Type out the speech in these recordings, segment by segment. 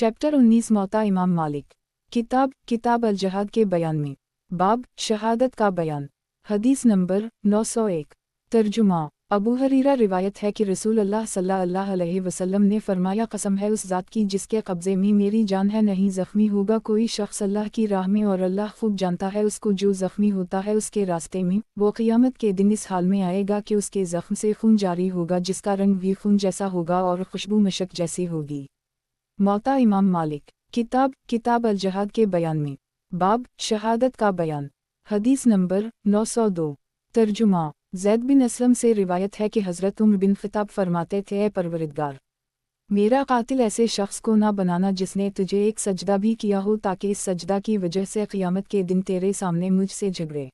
Chapter 19 मौता इमाम मालिक। किताब अल जहाद के बयान में बाब शहादत का बयान। हदीस नंबर 901। तर्जुमा। अबू हरीरा रिवायत है कि रसूल अल्लाह सल्लल्लाहु अलैहि वसल्लम ने फरमाया, कसम है उस ज़ात की जिसके कब्ज़े में मेरी जान है, नहीं ज़ख्मी होगा कोई शख्स अल्लाह की राह में, और अल्लाह खूब जानता है उसको जो ज़ख्मी होता है उसके रास्ते में। वो क़ियामत के दिन इस हाल में आएगा कि उसके ज़ख्म से खून जारी होगा, जिसका रंग भी खून जैसा होगा और खुशबू मशक जैसी होगी। मौता इमाम मालिक। किताब अल जहाद के बयान में बाब शहादत का बयान। हदीस नंबर 902। तर्जुमा। ज़ैद बिन असलम से रिवायत है कि हज़रत उमर बिन ख़िताब फरमाते थे, ए परवरिदगार, मेरा कातिल ऐसे शख्स को ना बनाना जिसने तुझे एक सजदा भी किया हो, ताकि इस सजदा की वजह से क़ियामत के दिन तेरे सामने मुझसे झगड़े।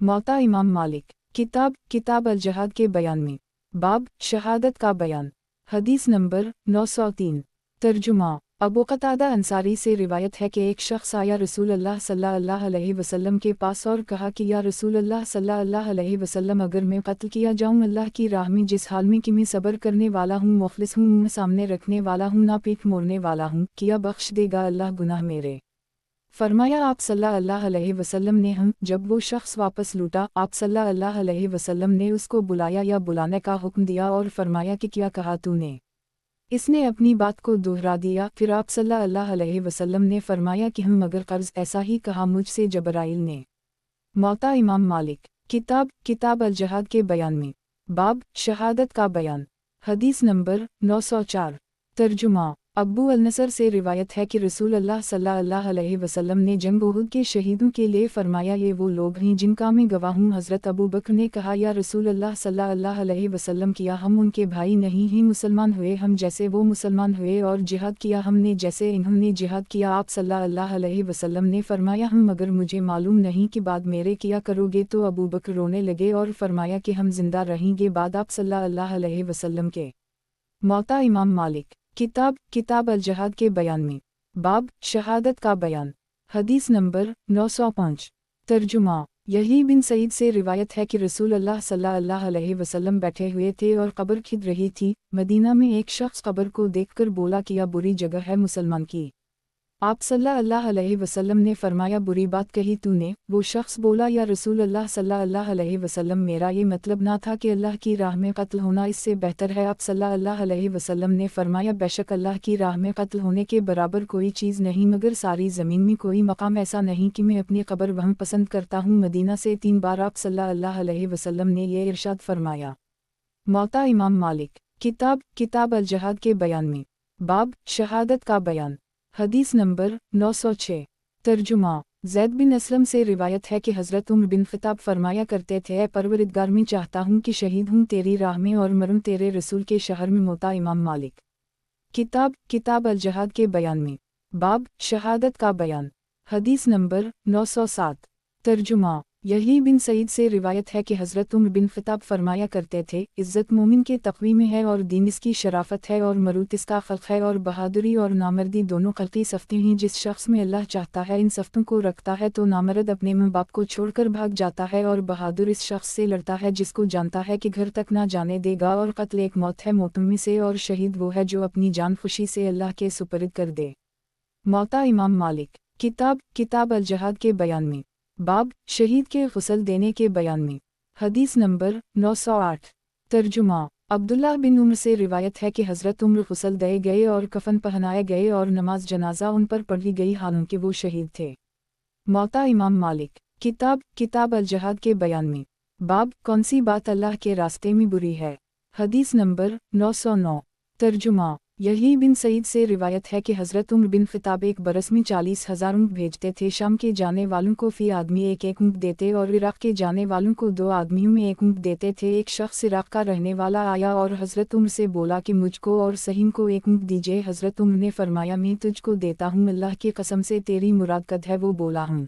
मौता इमाम मालिक। किताब अल जहाद के बयान में बाब शहादत का बयान। हदीस नंबर 903। तर्जुमा। अबू क़तादा अंसारी से रिवायत है कि एक शख्स आया रसूल अल्लाह सल्लल्लाहु अलैहि वसल्लम के पास और कहा कि या रसूल अल्लाह सल्लल्लाहु अलैहि वसल्लम, अगर मैं कत्ल किया जाऊँ अल्लाह की राह में, जिस हाल में कि मैं सब्र करने वाला हूँ, मुखलिस हूँ, मुँह सामने रखने वाला हूँ, ना पीठ मोड़ने वाला हूँ, क्या बख्श देगा अल्लाह गुनाह मेरे? फरमाया आप सल्लल्लाहु अलैहि वसल्लम ने हम। जब वो शख्स वापस लौटा, आप सल्लल्लाहु अलैहि वसल्लम ने उसको बुलाया या बुलाने का हुक्म दिया और फरमाया कि क्या कहा तूने? इसने अपनी बात को दोहरा दिया। फिर आप सल्लल्लाहु अलैहि वसल्लम ने फरमाया कि हम मगर कर्ज। ऐसा ही कहा मुझसे जबराइल ने। मौता इमाम मालिक। किताब अल जहाद के बयान में बाब शहादत का बयान। हदीस नंबर 904। तर्जुमा। अब्बू अल नसर से रिवायत है कि रसूल अल्लाह सल्लल्लाहु अलैहि वसल्लम ने जंग उहुद के शहीदों के लिए फरमाया, ये वो लोग हैं जिनका मैं गवाह हूँ। हज़रत अबू बकर ने कहा, या रसूल अल्लाह सल्लल्लाहु अलैहि वसल्लम, किया हम उनके भाई नहीं हैं? मुसलमान हुए हम जैसे वो मुसलमान हुए, और जिहाद किया हमने जैसे इन्होंने जिहाद किया। आप सल्लल्लाहु अलैहि वसल्लम ने फरमाया, हम मगर मुझे मालूम नहीं कि बाद मेरे किया करोगे? तो अबू बकर रोने लगे और फरमाया कि हम जिंदा रहेंगे बाद आप सल्लल्लाहु अलैहि वसल्लम के। मौता इमाम मालिक। किताब अल जहाद के बयान में बाब शहादत का बयान। हदीस नंबर 905। तर्जुमा। यही बिन सईद से रिवायत है कि रसूल अल्लाह सल्लल्लाहु अलैहि वसल्लम बैठे हुए थे और कब्र खिद रही थी। मदीना में एक शख्स कब्र को देखकर बोला कि यह बुरी जगह है मुसलमान की। आप सल्लल्लाहु अलैहि वसल्लम ने फरमाया, बुरी बात कही तूने? वो शख्स बोला, या रसूल अल्लाह सल्लल्लाहु अलैहि वसल्लम, मेरा ये मतलब ना था कि अल्लाह की राह में कत्ल होना इससे बेहतर है। आप सल्लल्लाहु अलैहि वसल्लम ने फरमाया, बेशक अल्लाह की राह में कत्ल होने के बराबर कोई चीज़ नहीं, मगर सारी ज़मीन में कोई मकाम ऐसा नहीं कि मैं अपनी कब्र वहाँ पसंद करता हूँ। मदीना से 3 बार आप सल्लल्लाहु अलैहि वसल्लम ने ये इरशाद फरमाया। मौता इमाम मालिक। किताब अल जहाद के बयान में बाब शहादत का बयान। हदीस नंबर 906। तर्जुमा। ज़ैद बिन असलम से रिवायत है कि हज़रत उमर बिन ख़िताब फरमाया करते थे, ए परवरिदगार, मैं चाहता हूँ कि शहीद हूँ तेरी राह में और मरूँ तेरे रसूल के शहर में। मौता इमाम मालिक। किताब अल जहाद के बयान में बाब शहादत का बयान। हदीस नंबर 907। तर्जुमा। यही बिन सईद से रिवायत है कि हज़रत उमर बिन ख़िताब फरमाया करते थे, इज़्ज़त मोमिन के तक़वी में है और दीन इसकी शराफत है, और मरूत इसका ख़ल्क़ है, और बहादुरी और नामर्दी दोनों ख़ल्क़ी सफ़्तें हैं। जिस शख्स में अल्लाह चाहता है इन सफ़्तों को रखता है, तो नामर्द अपने माँ बाप को छोड़कर भाग जाता है, और बहादुर इस शख्स से लड़ता है जिसको जानता है कि घर तक ना जाने देगा। और कत्ल एक मौत है मौतों में से, और शहीद वो है जो अपनी जान खुशी से अल्लाह के सुपुर्द कर दे। मौता इमाम मालिक। किताब अल जहाद के बयान में बाब शहीद के गुस्ल देने के बयान में। हदीस नंबर 908। तर्जुमा। अब्दुल्लाह बिन उमर से रिवायत है कि हज़रत उमर गुस्ल दिए गए और कफन पहनाए गए और नमाज जनाजा उन पर पढ़ी गई, हालांकि वो शहीद थे। मौता इमाम मालिक। किताब अल जहाद के बयान में बाब कौन सी बात अल्लाह के रास्ते में बुरी है। हदीस नंबर 909। तर्जुमा। यही बिन सईद से रिवायत है कि हज़रत उमर बिन ख़िताब एक बरस में 40,000 ऊँट भेजते थे। शाम के जाने वालों को फ़ी आदमी एक ऊँट देते, और इराक़ के जाने वालों को 2 आदमियों में एक ऊँट देते थे। एक शख्स इराक़ का रहने वाला आया और हज़रत उमर से बोला कि मुझको और सहीम को एक ऊँट दीजिए। हज़रत उमर ने फरमाया, मैं तुझको देता हूँ, अल्लाह की कसम से तेरी मुराद कद है? वो बोला हूँ।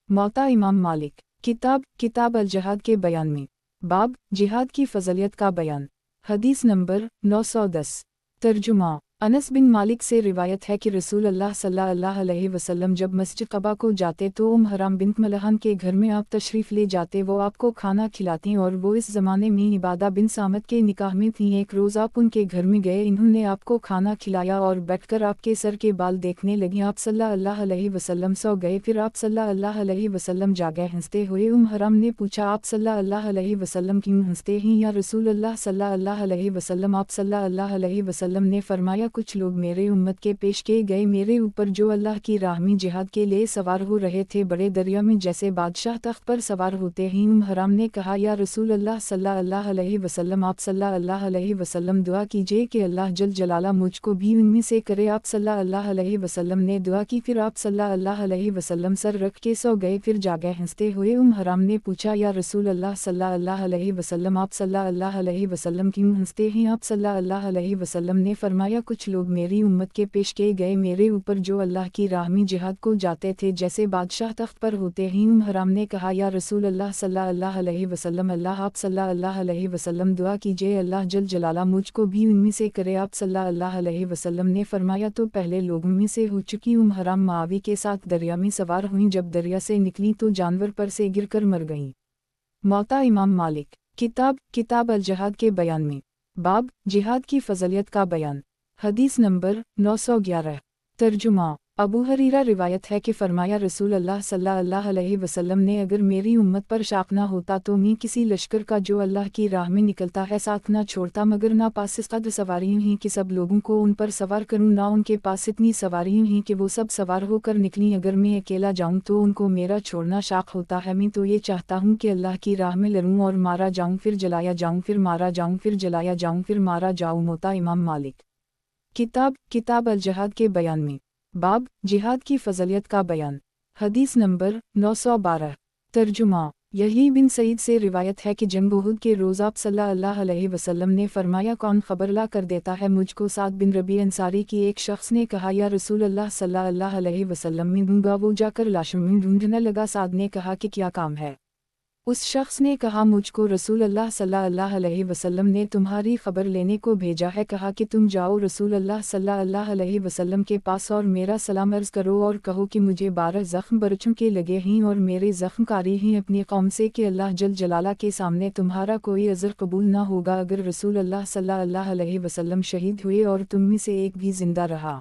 मौता इमाम मालिक। किताब अल जहाद के बयान में बाब जिहाद की फ़ज़लियत का बयान। हदीस नंबर 910। तर्जुमा। अनस बिन मालिक से रिवायत है कि रसूल अल्लाह सल्लल्लाहु अलैहि वसल्लम जब मस्जिद कबा को जाते तो हराम बिन्त मलहन के घर में आप तशरीफ़ ले जाते, वो आपको खाना खिलाती और वो इस ज़माने में इबादा बिन सामत के निकाह में थीं। एक रोज़ आप उनके घर में गए, इन्होंने आपको खाना खिलाया और बैठकर आपके सर के बाल देखने लगी। आप सल्लल्लाहु अलैहि वसल्लम सो गए, फिर आप सल्लल्लाहु अलैहि वसल्लम जागे हंसते हुए। हराम ने पूछा, आप सल्लल्लाहु अलैहि वसल्लम क्यों हंसते हैं या रसूल अल्लाह सल्लल्लाहु अलैहि वसल्लम? आप सल्लल्लाहु अलैहि वसल्लम ने फरमाया, कुछ लोग मेरे उम्मत के पेश किए गए मेरे ऊपर जो अल्लाह की राह में जिहाद के लिए सवार हो रहे थे, बड़े दरिया में जैसे बादशाह तख्त पर सवार होते हैं। हराम ने कहा, या रसूल अल्लाह सल्लल्लाहु अलैहि वसल्लम, आप सल्लल्लाहु अलैहि वसल्लम दुआ कीजिए कि अल्लाह जल जलाला मुझको भी उनमें से करे। आप सल्लल्लाहु अलैहि वसल्लम ने दुआ की, फिर आप सल्लल्लाहु अलैहि वसल्लम सर रख के सो गए, फिर जागे हंसते हुए। हराम ने पूछा, या रसूल अल्लाह सल्लल्लाहु अलैहि वसल्लम, आप सल्लल्लाहु अलैहि वसल्लम क्यों हंसते हैं? आप सल्लल्लाहु अलैहि वसल्लम ने फरमाया, कुछ लोग मेरी उम्मत के पेश किए गए मेरे ऊपर जो अल्लाह की राह में जिहाद को जाते थे जैसे बादशाह तख्त पर होते हैं। हराम ने कहा, या रसूल अल्लाह सल्लल्लाहु अलैहि वसल्लम, अल्लाह आप सल्लल्लाहु अलैहि वसल्लम दुआ कीजिए अल्लाह जल जलाला मुझको भी उनमें से करे। आप सल्लल्लाहु अलैहि वसल्लम ने फरमाया, तो पहले लोगों में से हो चुकी हराम मावी के साथ दरिया में सवार हुई, जब दरिया से निकली तो जानवर पर से गिरकर मर गईं। मौता इमाम मालिक। किताब अल जहाद के बयान में बाब जिहाद की फजलियत का बयान। हदीस नंबर 911। तर्जुमा। अबू हरीरा रिवायत है कि फरमाया, रसूल अल्लाह सल्लल्लाहु अलैहि वसल्लम ने, अगर मेरी उम्मत पर शाक ना होता तो मैं किसी लश्कर का जो अल्लाह की राह में निकलता है साथ ना छोड़ता, मगर ना पास इस कदर सवारियाँ हैं कि सब लोगों को उन पर सवार करूँ, ना उनके पास इतनी सवारियाँ हैं कि वो सब सवार होकर निकलीं। अगर मैं अकेला जाऊँ तो उनको मेरा छोड़ना शाक होता है। मैं तो ये चाहता हूँ कि अल्लाह की राह में लड़ूँ और मारा जाऊँ, फिर जलाया जाऊँ, फिर मारा जाऊँ, फिर जलाया जाऊँ, फिर मारा जाऊँ। मोता इमाम मालिक। किताब अल जहाद के बयान में बाब जिहाद की फजलियत का बयान। हदीस नंबर 912। तर्जुमा। यही बिन सईद से रिवायत है कि जंग उहुद के रोज़ आप सल्लल्लाहु अलैहि वसल्लम ने फरमाया, कौन खबर ला कर देता है मुझको? साद बिन रबी अंसारी की एक शख्स ने कहा, या रसूल अल्लाह सल्लल्लाहु अलैहि वसल्लम, मैं दूंगा। वो जाकर लाशों में ढूंढने लगा। साद ने कहा कि क्या काम है? उस शख्स ने कहा, मुझको रसूल अल्लाह सल्लल्लाहु अलैहि वसल्लम ने तुम्हारी खबर लेने को भेजा है। कहा कि तुम जाओ रसूल अल्लाह सल्लल्लाहु अलैहि वसल्लम के पास और मेरा सलाम अर्ज़ करो और कहो कि मुझे 12 ज़ख्म बरछों के लगे हैं और मेरे ज़ख्म कारी हैं अपनी कौम से कि अल्लाह जल जलाला के सामने तुम्हारा कोई अज़र कबूल ना होगा अगर रसूल अल्लाह सल्लल्लाहु अलैहि वसल्लम शहीद हुए और तुम में से एक भी जिंदा रहा।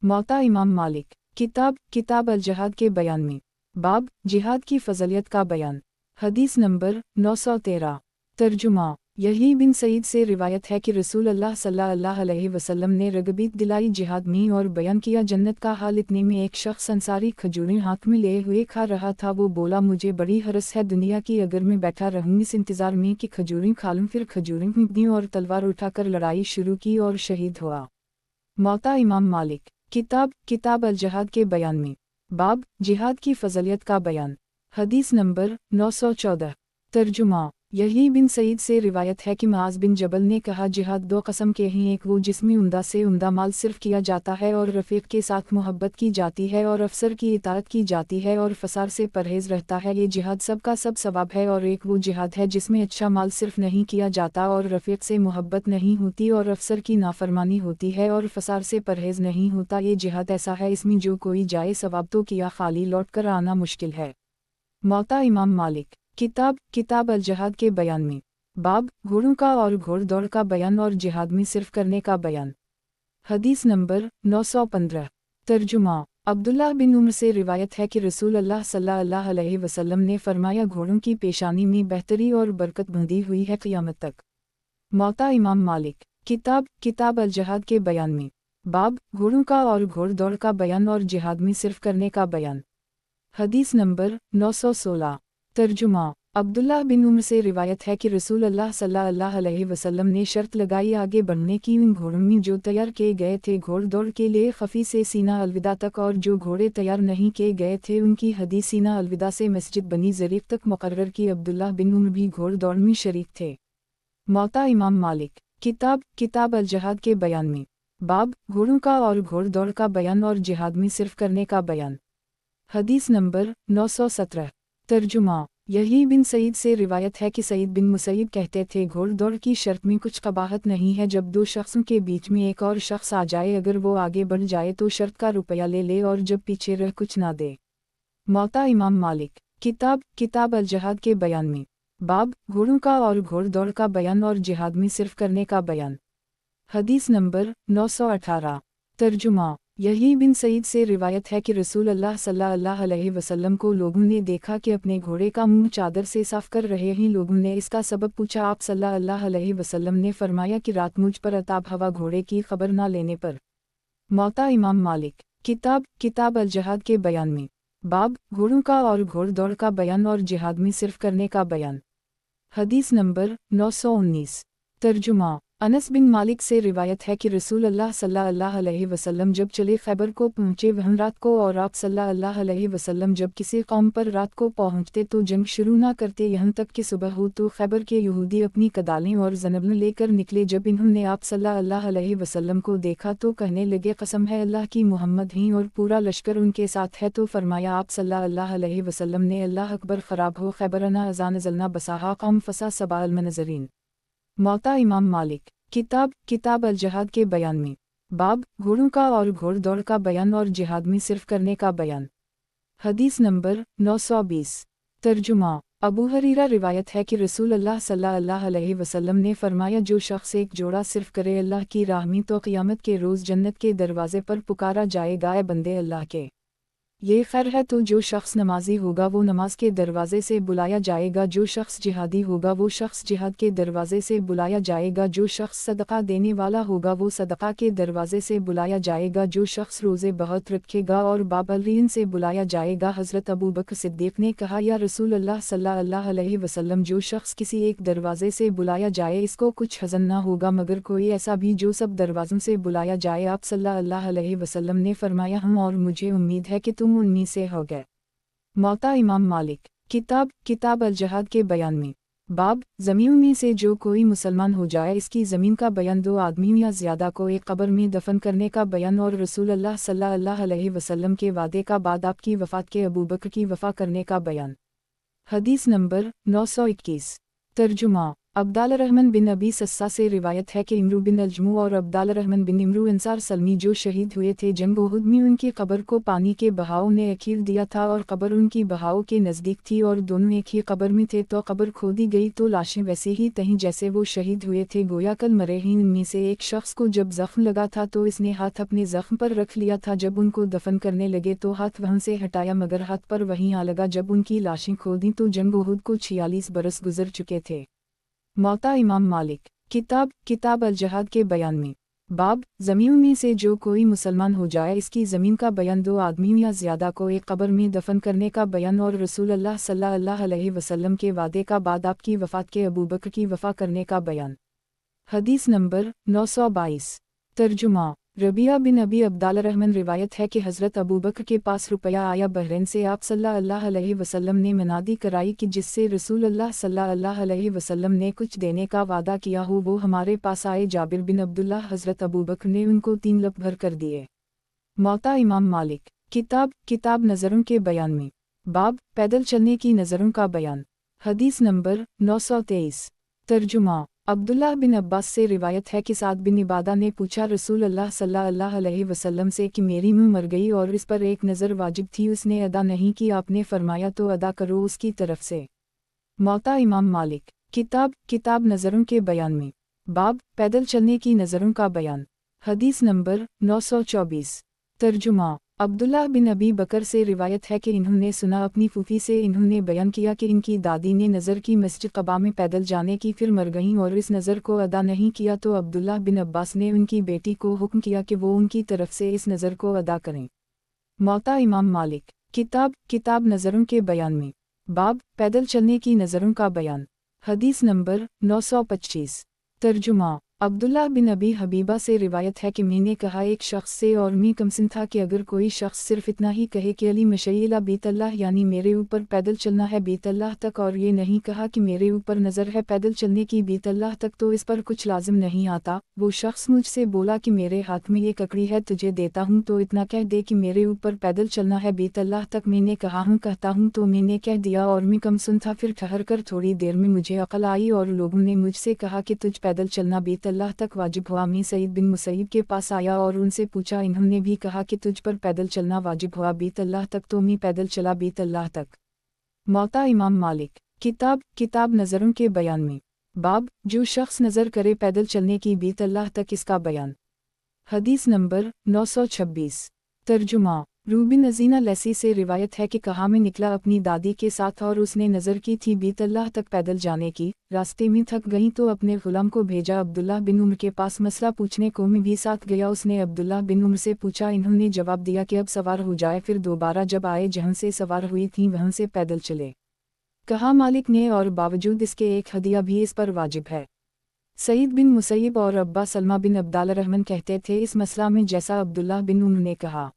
मौता इमाम मालिक। किताब अल जहाद के बयान में बाब जिहाद की फजलियत का बयान। हदीस नंबर 913। तर्जुमा। यही बिन सईद से रिवायत है कि रसूल अल्लाह सल्लल्लाहु अलैहि वसल्लम ने रगबीत दिलाई जिहाद में और बयान किया जन्नत का हाल। इतने में एक शख्स अंसारी खजूरें हाथ में लिए हुए खा रहा था। वो बोला, मुझे बड़ी हरस है दुनिया की, अगर मैं बैठा रहूं इस इंतज़ार में कि खजूरें खा लूं। फिर खजूरें दी और तलवार उठाकर लड़ाई शुरू की और शहीद हुआ। मौता इमाम मालिक। किताब अल जहाद के बयान में बाब जिहाद की फजलियत का बयान। हदीस नंबर 914। तर्जुमा। यही बिन सईद से रिवायत है कि मुआज़ बिन जबल ने कहा, जिहाद दो कस्म के हैं, एक वो जिसमें उम्दा से उम्दा माल सिर्फ किया जाता है और रफ़ीक के साथ मोहब्बत की जाती है और अफसर की इताअत की जाती है और फसाद से परहेज़ रहता है, ये जिहाद सब का सब सवाब है। और एक वो जिहाद है जिसमें अच्छा माल सिर्फ नहीं किया जाता और रफ़ीक से मोहब्बत नहीं होती और अफसर की नाफरमानी होती है और फसाद से परहेज़ नहीं होता। ये जिहाद ऐसा है, इसमें जो कोई जाए सवाब तो किया, खाली लौट कर आना मुश्किल है। मौता इमाम मालिक। किताब अल जहाद के बयान में बाब घोड़ों का और घोड़ दौड़ का बयान और जिहाद में सिर्फ करने का बयान। हदीस नंबर 915। तर्जुमा। अब्दुल्लाह बिन उमर से रिवायत है कि रसूल अल्लाह सल्लल्लाहु अलैहि वसल्लम ने फरमाया, घोड़ों की पेशानी में बेहतरी और बरकत बंधी हुई है क़यामत तक। मौता इमाम मालिक। किताब अल जहाद के बयान में बाब घोड़ों का और घोड़ दौड़ का बयान और जिहाद में सिर्फ करने का बयान। हदीस नंबर 916। तर्जुमा। अब्दुल्लाह बिन उमर से रिवायत है कि रसूल अल्लाह सल्लल्लाहु अलैहि वसल्लम ने शर्त लगाई आगे बढ़ने की उन घोड़ों में जो तैयार किए गए थे घोड़ दौड़ के लिए खफी से सीना अलविदा तक, और जो घोड़े तैयार नहीं किए गए थे उनकी हदीस सीना अलविदा से मस्जिद बनी ज़रीफ तक मुकर्रर की। अब्दुल्लाह बिन उमर भी घोड़ दौड़ में शरीक थे। मौता इमाम मालिक। किताब अल जहाद के बयान में बाब घोड़ों का और घोड़ दौड़ का बयान और जिहाद में सिर्फ करने का बयान। हदीस नंबर 917। तर्जुमा। यही बिन सईद से रिवायत है कि सईद बिन मुसैब कहते थे, घोड़ दौड़ की शर्त में कुछ कबाहत नहीं है, जब दो शख्सों के बीच में एक और शख्स आ जाए, अगर वो आगे बढ़ जाए तो शर्त का रुपया ले ले और जब पीछे रह कुछ ना दे। मौता इमाम मालिक। किताब अल जहाद के बयान में। बाब, घोड़ों का और घोड़ दौड़ का बयान और जिहाद में सिर्फ करने का बयान। हदीस नंबर 918। तर्जुमा। यही बिन सईद से रिवायत है कि रसूल अल्लाह सल्लल्लाहु अलैहि वसल्लम को लोगों ने देखा कि अपने घोड़े का मुंह चादर से साफ कर रहे हैं। लोगों ने इसका सबब पूछा। आप सल्लल्लाहु अलैहि वसल्लम ने फरमाया कि रात मुझ पर अताब हवा घोड़े की खबर ना लेने पर। मौता इमाम मालिक। किताब अल जहाद के बयान में। बाब, घोड़ों का और घोड़ दौड़ का बयान और जिहाद में सिर्फ करने का बयान। हदीस नंबर 919। तर्जुमा। अनस बिन मालिक से रिवायत है कि रसूल अल्लाह सल्लल्लाहु अलैहि वसल्लम जब चले खैबर को पहुँचे वहाँ रात को, और आप सल्लल्लाहु अलैहि वसल्लम जब किसी कौम पर रात को पहुँचते तो जंग शुरू ना करते यहाँ तक कि सुबह हो तो खैबर के यहूदी अपनी कदालें और ज़नबलें लेकर निकले। जब इन्होंने आप सल्लल्लाहु अलैहि वसल्लम को देखा तो कहने लगे, कसम है अल्लाह की, मोहम्मद ही और पूरा लश्कर उनके साथ है। तो फरमाया आप सल्लल्लाहु अलैहि वसल्लम ने, अल्लाह अकबर, ख़राब हो खैबरना अज़ान ज़लना बसाहा कौम फसा सबा अल मनज़रीन। मौता इमाम मालिक। किताब अल जहाद के बयान में। बाब, घोड़ों का और घोड़ दौड़ का बयान और जिहाद में सिर्फ करने का बयान। हदीस नंबर 920। तर्जुमा। अबू हरीरा रिवायत है कि रसूल अल्लाह सल्लल्लाहु अलैहि वसल्लम ने फरमाया, जो शख्स एक जोड़ा सिर्फ करे अल्लाह की राह में तो क़यामत के रोज़ जन्नत के दरवाज़े पर पुकारा जाएगा, ए बंदे अल्लाह के, ये खैर है। तो जो शख्स नमाजी होगा वो नमाज के दरवाज़े से बुलाया जाएगा, जो शख्स जिहादी होगा वो शख्स जिहाद के दरवाज़े से बुलाया जाएगा, जो शख्स सदका देने वाला होगा वो सदका के दरवाज़े से बुलाया जाएगा, जो शख्स रोज़े बहुत रखेगा और बाबरीन से बुलाया जाएगा। हज़रत अबू बकर सिद्दीक़ ने कहा, या रसूल अल्लाह सल्लल्लाहु अलैहि वसल्लम, जो शख्स किसी एक दरवाज़े से बुलाया जाए इसको कुछ हज़न ना होगा, मगर कोई ऐसा भी जो सब दरवाज़ों से बुलाया जाए। आप सल्लल्लाहु अलैहि वसल्लम ने फरमाया, हम, और मुझे उम्मीद है कि तुम उन्हीं से हो गए। मौता इमाम मालिक। किताब अल जहाद के बयान में। बाब, ज़मीन में से जो कोई मुसलमान हो जाए इसकी ज़मीन का बयान, दो आदमी या ज़्यादा को एक कब्र में दफन करने का बयान और रसूल अल्लाह सल्लल्लाहु अलैहि वसल्लम के वादे का बाद आपकी वफ़ात के अबू बकर की वफ़ा करने का बयान। हदीस नंबर 921। तर्जुमा। अब्दाल रहमान बिन अबी सस्सा से रिवायत है कि इमरू बिन अजमू और अब्दाल रहमान बिन इमरू अंसार सलमी जो शहीद हुए थे जंग उहुद में, उनकी कब्र को पानी के बहाव ने अखीर दिया था और कब्र उनकी बहाव के नज़दीक थी और दोनों एक ही कब्र में थे। तो कब्र खोदी गई तो लाशें वैसे ही तहीं जैसे वो शहीद हुए थे, गोया कल मरे ही। उनमें से एक शख्स को जब ज़ख्म लगा था तो इसने हाथ अपने ज़ख्म पर रख लिया था, जब उनको दफन करने लगे तो हाथ वहाँ से हटाया मगर हाथ पर वहीं आ लगा। जब उनकी लाशें खोदी तो जंग उहुद को 46 बरस गुजर चुके थे। मौता इमाम मालिक। किताब अल जहाद के बयान में। बाब, ज़मीन में से जो कोई मुसलमान हो जाए इसकी ज़मीन का बयान, दो आदमी या ज़्यादा को एक कब्र में दफन करने का बयान और रसूल अल्लाह सल्लल्लाहु अलैहि वसल्लम के वादे का बाद आपकी वफ़ात के अबू बकर की वफ़ा करने का बयान। हदीस नंबर 922। तर्जुमा। रबिया बिन अबी अब्दाल रहमान रिवायत है कि हज़रत अबू बकर के पास रुपया आया बहरीन से। आप सल्लल्लाहु अलैहि वसल्लम ने मनादी कराई कि जिससे रसूल अल्लाह सल्लल्लाहु अलैहि वसल्लम ने कुछ देने का वादा किया हो वो हमारे पास आए। जाबिर बिन अब्दुल्ला, हज़रत अबू बकर ने उनको 3 लप भर कर दिए। मौता इमाम मालिक। किताब नज़रों के बयान में। बाब, पैदल चलने की नज़रों का बयान। हदीस नंबर 923। तर्जुमा। अब्दुल्लाह बिन अब्बास से रिवायत है कि साद बिन इबादा ने पूछा रसूल अल्लाह सल्लल्लाहु अलैहि वसल्लम से कि मेरी मुँह मर गई और इस पर एक नज़र वाजिब थी, उसने अदा नहीं की, आपने फरमाया तो अदा करो उसकी तरफ से। मौता इमाम मालिक। किताब नज़रों के बयान में। बाब, पैदल चलने की नज़रों का बयान। हदीस नंबर 924। तर्जुमा। अब्दुल्लाह बिन अबी बकर से रिवायत है कि इन्होंने सुना अपनी फूफी से, इन्होंने बयान किया कि इनकी दादी ने नज़र की मस्जिद क़बा में पैदल जाने की, फिर मर गईं और इस नज़र को अदा नहीं किया तो अब्दुल्लाह बिन अब्बास ने उनकी बेटी को हुक्म किया कि वो उनकी तरफ से इस नज़र को अदा करें। मौता इमाम मालिक। किताब नज़रों के बयान में। बाब, पैदल चलने की नज़रों का बयान। हदीस नंबर 925। तर्जुमा। अब्दुल्लाह बिन अबी हबीबा से रिवायत है कि मैंने कहा एक शख्स से और मैं कमसिन था कि अगर कोई शख्स सिर्फ इतना ही कहे कि अली मशैला बीतल्लाह यानी मेरे ऊपर पैदल चलना है बीतल्लाह तक, और ये नहीं कहा कि मेरे ऊपर नज़र है पैदल चलने की बीतल्लाह तक, तो इस पर कुछ लाजिम नहीं आता। वो शख्स मुझसे बोला कि मेरे हाथ में ये ककड़ी है, तुझे देता हूँ तो इतना कह दे कि मेरे ऊपर पैदल चलना है बीतल्लाह तक। मैंने कहा हूँ कहता हूँ, तो मैंने कह दिया और मैं कमसुन था। फिर ठहर कर थोड़ी देर में मुझे अकल आई और लोगों ने मुझसे कहा कि तुझ पैदल चलना बीतल्लाह तक वाजिब हुआ। मैं सईद बिन मुसैब के पास आया और उनसे पूछा, इन्होंने भी कहा कि तुझ पर पैदल चलना वाजिब हुआ बीतल्लाह तक, तो मैं पैदल चला बीतल्लाह तक। मौता इमाम मालिक। किताब नज़रों के बयान में। बाब, जो शख्स नज़र करे पैदल चलने की बीतल्लाह तक, इसका बयान। हदीस नंबर 926। तर्जुमा। रूबिन अजीना लैसी से रिवायत है कि कहा मैं निकला अपनी दादी के साथ और उसने नज़र की थी बीतल्लाह तक पैदल जाने की। रास्ते में थक गई तो अपने गुलाम को भेजा अब्दुल्लाह बिन उम्र के पास मसला पूछने को। मैं भी साथ गया। उसने अब्दुल्लाह बिन उम्र से पूछा, इन्होंने जवाब दिया कि अब सवार हो जाए। फिर दोबारा जब आए जहाँ से सवार हुई थीं वहाँ से पैदल चले। कहा मालिक ने, और बावजूद इसके एक हदिया भी इस पर वाजिब है। सईद बिन मुसैब और अब्बा सलमा बिन अब्दाल रहमान कहते थे इस मसला में जैसा अब्दुल्लाह बिन उम्र ने कहा।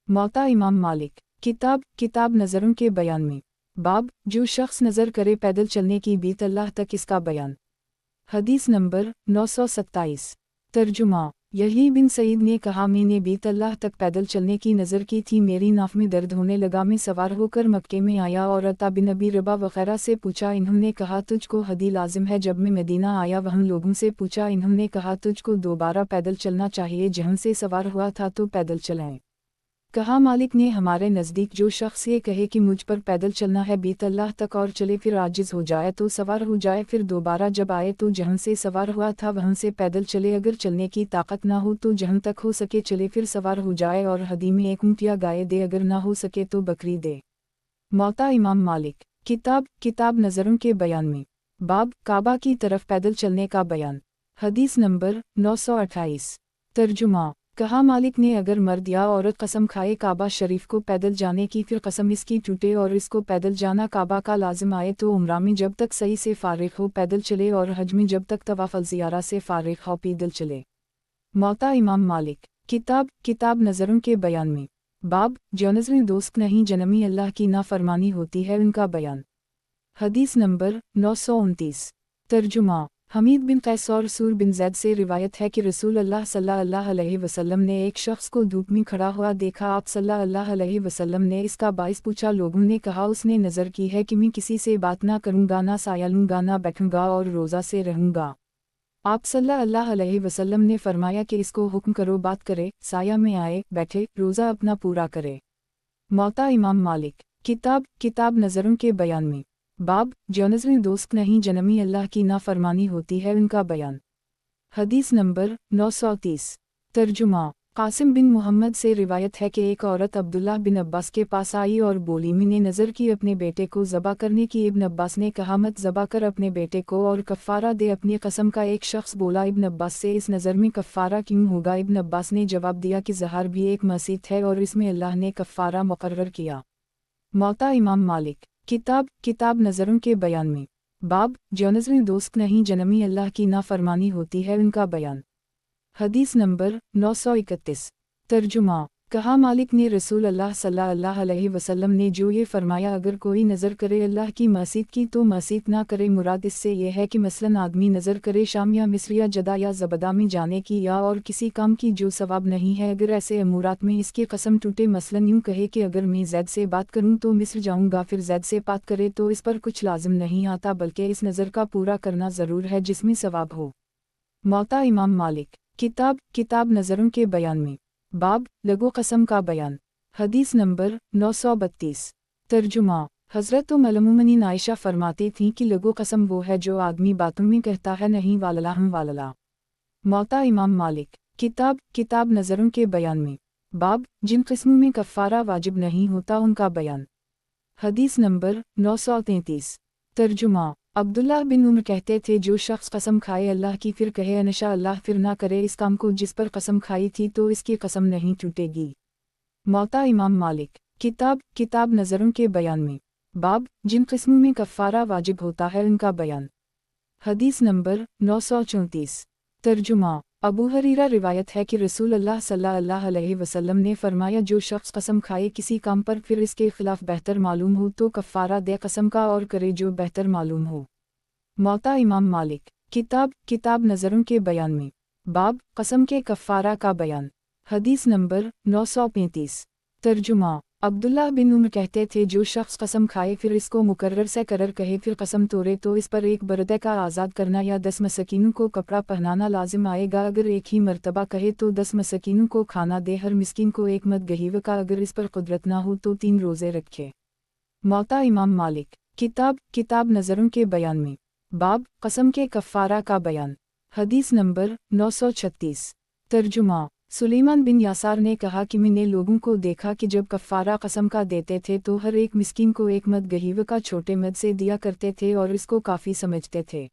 मौता इमाम मालिक। किताब नज़रों के बयान में। बाब, जो शख्स नज़र करे पैदल चलने की बीतल्लाह तक, इसका बयान। हदीस नंबर 927। तर्जुमा। यही बिन सईद ने कहा, मैंने बीतल्लाह तक पैदल चलने की नज़र की थी, मेरी नाफ में दर्द होने लगा। मैं सवार होकर मक्के में आया और अता बिन अबी रबा वगैरह से पूछा। इन्होंने कहा तुझको हदी लाजिम है। जब मैं मदीना आया वहाँ लोगों से पूछा। इन्होंने कहा तुझको दोबारा पैदल चलना चाहिए, जहाँ से सवार हुआ था तो पैदल चलाएं। कहा मालिक ने, हमारे नज़दीक जो शख्स ये कहे कि मुझ पर पैदल चलना है बीतल्लाह तक और चले, फिर आजिज़ हो जाए तो सवार हो जाए, फिर दोबारा जब आए तो जहाँ से सवार हुआ था वहाँ से पैदल चले। अगर चलने की ताकत ना हो तो जहाँ तक हो सके चले, फिर सवार हो जाए और हदी में एक ऊँट या गाय दे, अगर ना हो सके तो बकरी दे। मौता इमाम मालिक। किताब नज़रों के बयान में। बाब, काबा की तरफ पैदल चलने का बयान। हदीस नंबर 928। तर्जुमा। कहा मालिक ने, अगर मर्द या औरत कसम खाए काबा शरीफ को पैदल जाने की, फिर कसम इसकी टूटे और इसको पैदल जाना काबा का लाजिम आए, तो उम्रा में जब तक सही से फारिग हो पैदल चले और हज में जब तक तवाफ़ ज़ियारा से फारिग हो पैदल चले। मौता इमाम मालिक। किताब नज़रों के बयान में। बाब, जो नज़रें दोस्त नहीं जनमी अल्लाह की नाफरमानी होती है, उनका बयान। हदीस नंबर 929। तर्जुमा। हमीद बिन कैस और सूर बिन जैद से रिवायत है कि रसूल अल्लाह सल्लल्लाहु अलैहि वसल्लम ने एक शख्स को धूप में खड़ा हुआ देखा। आप सल्लल्लाहु अलैहि वसल्लम ने इसका बाइस पूछा। लोगों ने कहा उसने नज़र की है कि मैं किसी से बात ना करूँगा, ना साया लूँगा, ना बैठूँगा और रोज़ा से रहूँगा। आप सल्लल्लाहु अलैहि वसल्लम ने फरमाया कि इसको हुक्म करो बात करे, साया में आए, बैठे, रोज़ा अपना पूरा करे। मौता इमाम मालिक। किताब नज़रों के बयान में। बाब, जो नज़रें दोस्त नहीं जनमी अल्लाह की नाफरमानी होती है, उनका बयान। हदीस नंबर 930। तर्जुमा। कासिम बिन मोहम्मद से रिवायत है कि एक औरत अब्दुल्लाह बिन अब्बास के पास आई और बोली, मैंने नज़र की अपने बेटे को ज़बा करने की। इब्न अब्बास ने कहा मत ज़बा कर अपने बेटे को और कफ़ारा दे अपनी कसम का। एक शख्स बोला, इब्न अब्बास से इस नज़र में कफ़ारा क्यों होगा? इब्न अब्बास ने जवाब दिया कि ज़हर भी एक मसीत है और इसमें अल्लाह ने कफ़ारा मुकर्रर किया। मौता इमाम मालिक। किताब नज़रों के बयान में। बाब, जो नज़रें दोस्त नहीं जनमी अल्लाह की नाफरमानी होती है, उनका बयान। हदीस नंबर 931। तर्जुमा। कहा मालिक ने, रसूल अल्लाह सल्लल्लाहु अलैहि वसल्लम ने जो ये फरमाया, अगर कोई नज़र करे अल्लाह की मसीत की तो मसीत ना करे। मुराद इससे यह है कि मसलन आदमी नज़र करे शाम या मिस्र या जदा या ज़बदा में जाने की या और किसी काम की जो सवाब नहीं है, अगर ऐसे अमूरात में इसकी कसम टूटे, मसलन यूँ कहे कि अगर मैं जैद से बात करूँ तो मिस्र जाऊँगा, फिर जैद से बात करे तो इस पर कुछ लाजिम नहीं आता, बल्कि इस नज़र का पूरा करना ज़रूर है जिसमें सवाब हो। मौता इमाम मालिक। किताब नज़रों के बयान में। बाब, लगो कसम का बयान। हदीस नंबर 932। तर्जुमा। हज़रत उम्मुल आयशा फरमाती थीं कि लगो कसम वो है जो आदमी बातों में कहता है, नहीं वालला हम वालला। मौता इमाम मालिक। किताब नज़रों के बयान में। बाब, जिन किस्मों में कफ़ारा वाजिब नहीं होता, उनका बयान। हदीस नंबर 933। तर्जुमा। अब्दुल्लाह बिन उमर कहते थे, जो शख्स कसम खाए अल्लाह की फिर कहे अनशा अल्लाह, फिर ना करे इस काम को जिस पर कसम खाई थी, तो इसकी कसम नहीं टूटेगी। मौता इमाम मालिक। किताब नज़रों के बयान में। बाब, जिन किस्मों में कफ़ारा वाजिब होता है, उनका बयान। हदीस नंबर 934। तर्जुमा अबू हरीरा रिवायत है कि रसूल अल्लाह सल्लल्लाहु अलैहि वसल्लम ने फरमाया, जो शख्स कसम खाए किसी काम पर फिर इसके खिलाफ बेहतर मालूम हो तो कफ़ारा दे कसम का और करे जो बेहतर मालूम हो। मौता इमाम मालिक। किताब नज़रों के बयान में बाब कसम के कफ़ारा का बयान। हदीस नंबर 935। तर्जुमा अब्दुल्लाह बिन उमर कहते थे, जो शख्स कसम खाए फिर इसको मुकर्रर से करर कहे फिर कसम तोड़े तो इस पर एक बरदे का आज़ाद करना या 10 मसकीनों को कपड़ा पहनाना लाजिम आएगा। अगर एक ही मर्तबा कहे तो 10 मसकीनों को खाना दे, हर मिस्किन को एक मद गहीव का। अगर इस पर कुदरत ना हो तो 3 रोज़े रखे। मौता इमाम मालिक। किताब नज़रों के बयान में बाब कसम के कफ़ारा का बयान। हदीस नंबर 936। तर्जुमा सुलेमान बिन यासार ने कहा कि मैंने लोगों को देखा कि जब कफ़ारा कसम का देते थे तो हर एक मिस्किन को एक मद गहीव का छोटे मद से दिया करते थे और इसको काफ़ी समझते थे।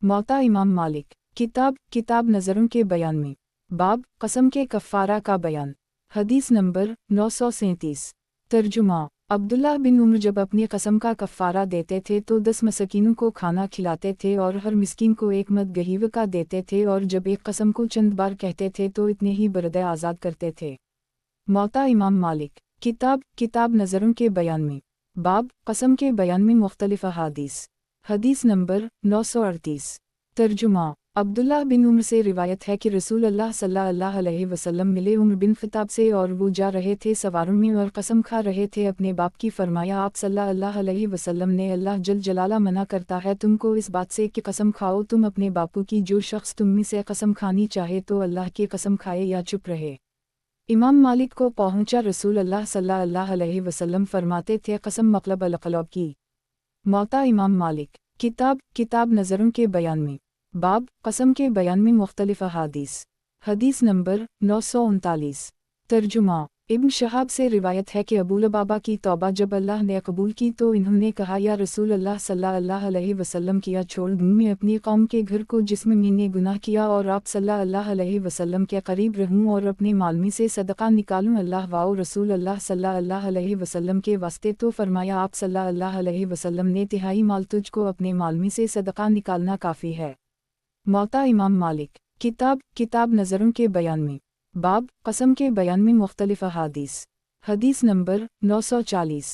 मौता इमाम मालिक। किताब नज़रों के बयान में बाब कसम के कफ़ारा का बयान। हदीस नंबर 937। तर्जुमा अब्दुल्लाह बिन उमर जब अपनी कसम का कफ़ारा देते थे तो 10 मसकीनों को खाना खिलाते थे और हर मिस्किन को एक मद गहीव का देते थे, और जब एक कसम को चंद बार कहते थे तो इतने ही बरदे आज़ाद करते थे। मौता इमाम मालिक। किताब नज़रों के बयान में बाब कसम के बयान में मुख्तलिफ अहादीस। हदीस नंबर 938। तर्जुमा अब्दुल्लाह बिन उमर से रिवायत है कि रसूल अल्लाह सल्लल्लाहु अलैहि वसल्लम मिले उमर बिन ख़त्ताब से और वो जा रहे थे सवारों में और कसम खा रहे थे अपने बाप की। फरमाया आप सल्लल्लाहु अलैहि वसल्लम ने, अल्लाह जल जलाला मना करता है तुमको इस बात से कि कसम खाओ तुम अपने बापू की। जो शख्स तुम में से कसम खानी चाहे तो अल्लाह की कसम खाए या चुप रहे। इमाम मालिक को पहुंचा, रसूल अल्लाह सल्लल्लाहु अलैहि वसल्लम फरमाते थे, कसम मक़लब अलक़लब की। मौता इमाम मालिक। किताब नज़रों के बयान में बाब कसम के बयान में मुख्तलिफ अहादीस। हदीस नंबर 939। तर्जुमा इब्न शहाब से रिवायत है कि अबू लबाबा की तौबा जब अल्लाह ने कबूल की तो इन्होंने कहा, या रसूल अल्लाह सल्लल्लाहु अलैहि वसल्लम किया छोड़ दूँ मैं अपनी कौम के घर को जिसमें मैंने गुनाह किया और आप सल्लल्लाहु अलैहि वसल्लम के करीब रहूँ और अपने माल में से सदका निकालूँ। अल्लाह वाओ रसूल अल्लाह सल्लल्लाहु अलैहि वसल्लम के वास्ते। तो फरमाया आप सल्लल्लाहु अलैहि वसल्लम ने, तिहाई माल तुझको अपने माल में से सदका निकालना काफ़ी है। मौता इमाम मालिक। किताब नज़रों के बयान में बाब कसम के बयान में मुख्तलिफ अहादीस। हदीस नंबर 940।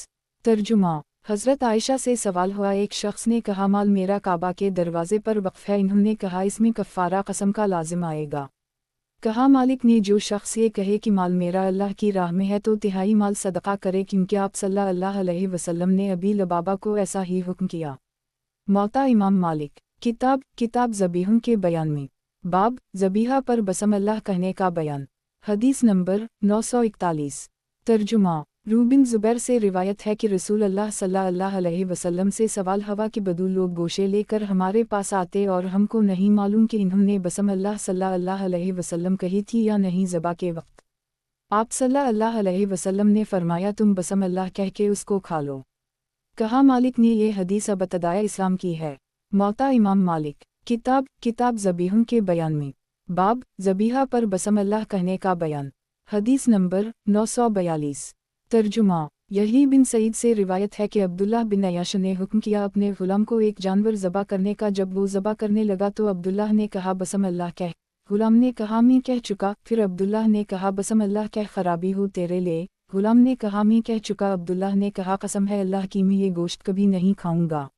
तर्जुमा हज़रत आयशा से सवाल हुआ, एक शख्स ने कहा, माल मेरा काबा के दरवाज़े पर वक्फ़ है। इन्होंने कहा, इसमें कफ़ारा कसम का लाजिम आएगा। कहा मालिक ने, जो शख्स ये कहे कि माल मेरा अल्लाह की राह में है तो तिहाई माल सदका करे, क्योंकि आप सल्लल्लाहु अलैहि वसल्लम ने अबी लबाबा को ऐसा ही हुक्म किया। मौता इमाम मालिक। किताब ज़बीहुन के बयान में बाब ज़बीहा पर बसम अल्लाह कहने का बयान। हदीस नंबर 941। तर्जुमा रूबिन ज़ुबैर से रिवायत है कि रसूल अल्लाह सल्लल्लाहु अलैहि वसल्लम से सवाल हवा कि बदू लोग गोशे लेकर हमारे पास आते और हमको नहीं मालूम कि इन्होंने बसम अल्लाह सल्लल्लाहु अलैहि वसल्लम कही थी या नहीं ज़बा के वक्त। आप सल्लल्लाहु अलैहि वसल्लम ने फरमाया, तुम बसम अल्लाह कह के उसको खा लो। कहा मालिक ने, ये हदीस अब इब्तिदाए इस्लाम की है। मौता इमाम मालिक। किताब ज़बीहुन के बयान में बाब ज़बीहा पर बसम अल्लाह कहने का बयान। हदीस नंबर 942। तर्जुमा यही बिन सईद से रिवायत है कि अब्दुल्लाह बिन अय्याश ने हुक्म किया अपने गुलाम को एक जानवर ज़बा करने का। जब वो ज़बा करने लगा तो अब्दुल्लाह ने कहा, बसम अल्लाह कह। गुलाम ने कहा, मैं कह चुका। फिर अब्दुल्लाह ने कहा, बसम अल्लाह कह, खराबी हो तेरे लिए। गुलाम ने कहा, मैं कह चुका। अब्दुल्लाह ने कहा, कसम है अल्लाह की, मैं ये गोश्त कभी नहीं खाऊंगा।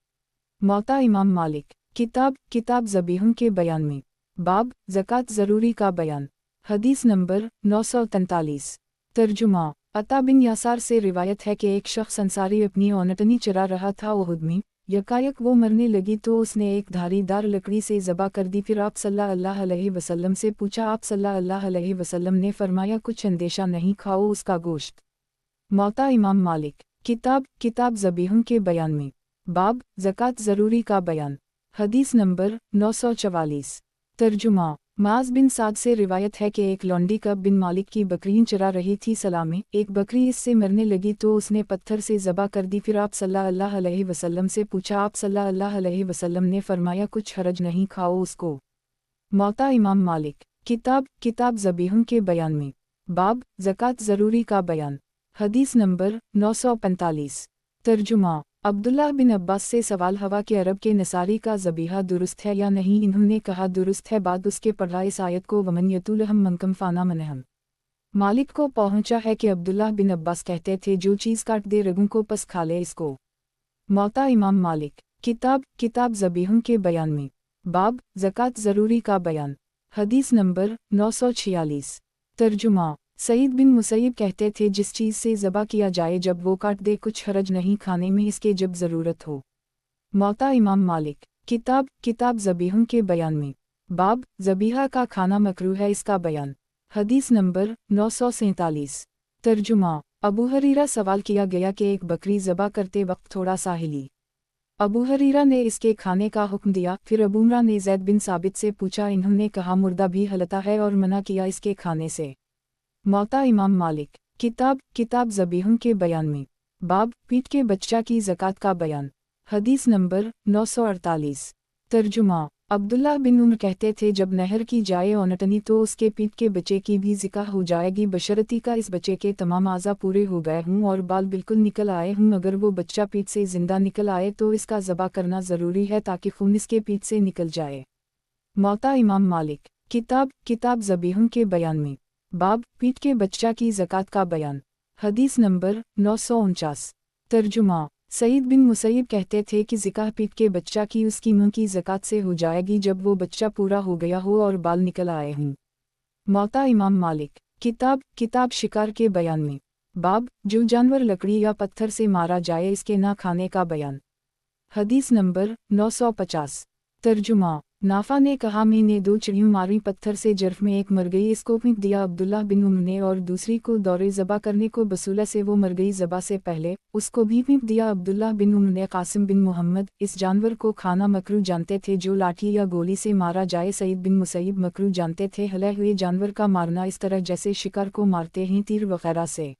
मौता इमाम मालिक। किताब ज़बीहुन के बयान में बाब ज़कात ज़रूरी का बयान। हदीस नंबर 943। तर्जुमा अता बिन यासार से रिवायत है कि एक शख्स अंसारी अपनी औनटनी चरा रहा था उहुद में। यकायक वो मरने लगी तो उसने एक धारीदार लकड़ी से ज़बा कर दी। फिर आप सल्लल्लाहु अलैहि वसल्लम से पूछा। आप सल्लल्लाहु अलैहि वसल्लम ने फरमाया, कुछ अंदेशा नहीं, खाओ उसका गोश्त। मौता इमाम मालिक। किताब ज़बीहुन के बयान में बाब ज़कात ज़रूरी का बयान। हदीस नंबर 944। तर्जुमा माज़ बिन साद से रिवायत है कि एक लौंडी कब बिन मालिक की बकरियां चरा रही थी। सलाम में एक बकरी इससे मरने लगी तो उसने पत्थर से ज़बा कर दी। फिर आप सल्लल्लाहु अलैहि वसल्लम से पूछा। आप सल्लल्लाहु अलैहि वसल्लम ने फरमाया, कुछ हरज नहीं, खाओ उसको। मौता इमाम मालिक। किताब ज़बीहुन के बयान में बाब ज़कात ज़रूरी का बयान। हदीस नंबर 945। तर्जुमा अब्दुल्लाह बिन अब्बास से सवाल हवा के अरब के नसारी का ज़बीहा दुरुस्त है या नहीं। इन्होंने कहा दुरुस्त है। बाद उसके पढ़ा इस आयत को वमन यतुलहम मनकम फाना मनहम। मालिक को पहुंचा है कि अब्दुल्लाह बिन अब्बास कहते थे जो चीज़ काट दे रगों को पस खा ले इसको। मौता इमाम मालिक। किताब ज़बीहुन के बयान में। बाब ज़कात ज़रूरी का बयान। हदीस नंबर 946। तर्जुमा। सईद बिन मुसैयब कहते थे जिस चीज़ से ज़बा किया जाए जब वो काट दे कुछ हरज नहीं खाने में इसके जब ज़रूरत हो। मौता इमाम मालिक। किताब ज़बीहुन के बयान में। बाब ज़बीहा का खाना मकरूह है इसका बयान। हदीस नंबर 947। तर्जुमा। अबू हरीरा सवाल किया गया कि एक बकरी ज़बा करते वक्त थोड़ा सा हिली। अबू हरीरा ने इसके खाने का हुक्म दिया। फिर अबू उमरा ने ज़ैद बिन साबित से पूछा। इन्होंने कहा मुर्दा भी हलता है और मना किया इसके खाने से। मौता इमाम मालिक। किताब ज़बीहुन के बयान में। बाब पीठ के बच्चा की ज़कात का बयान। हदीस नंबर 948। तर्जुमा। अब्दुल्लाह बिन उमर कहते थे जब नहर की जाए औनटनी तो उसके पीठ के बच्चे की भी ज़िका हो जाएगी बशरती का इस बच्चे के तमाम आज़ा पूरे हो गए हों और बाल बिल्कुल निकल आए हों। अगर वो बच्चा पीठ से ज़िंदा निकल आए तो इसका ज़बा करना ज़रूरी है ताकि खून इसके पीठ से निकल जाए। मौता इमाम मालिक। किताब ज़बीहुन के बयान में। बाब पीठ के बच्चा की ज़कात का बयान। हदीस नंबर 949। तर्जुमा। सईद बिन मुसैयब कहते थे कि ज़िका पीठ के बच्चा की उसकी मुँह की ज़कात से हो जाएगी जब वो बच्चा पूरा हो गया हो और बाल निकल आए हों। मौता इमाम मालिक। किताब शिकार के बयान में। बाब जो जानवर लकड़ी या पत्थर से मारा जाए इसके ना खाने का बयान। हदीस नंबर 950। तर्जुमा। नाफा ने कहा मैंने 2 चिड़ियों मारी पत्थर से जर्फ में एक मर गई इसको फेंक दिया अब्दुल्लाह बिन उमर ने और दूसरी को दौरे ज़बा करने को बसूला से वो मर गई ज़बा से पहले उसको भी फेंक दिया अब्दुल्लाह बिन उमर ने। कासिम बिन मोहम्मद इस जानवर को खाना मकरू जानते थे जो लाठी या गोली से मारा जाए। सईद बिन मुसैयब मकरू जानते थे हले हुए जानवर का मारना इस तरह जैसे शिकार को मारते हैं तीर वगैरह से।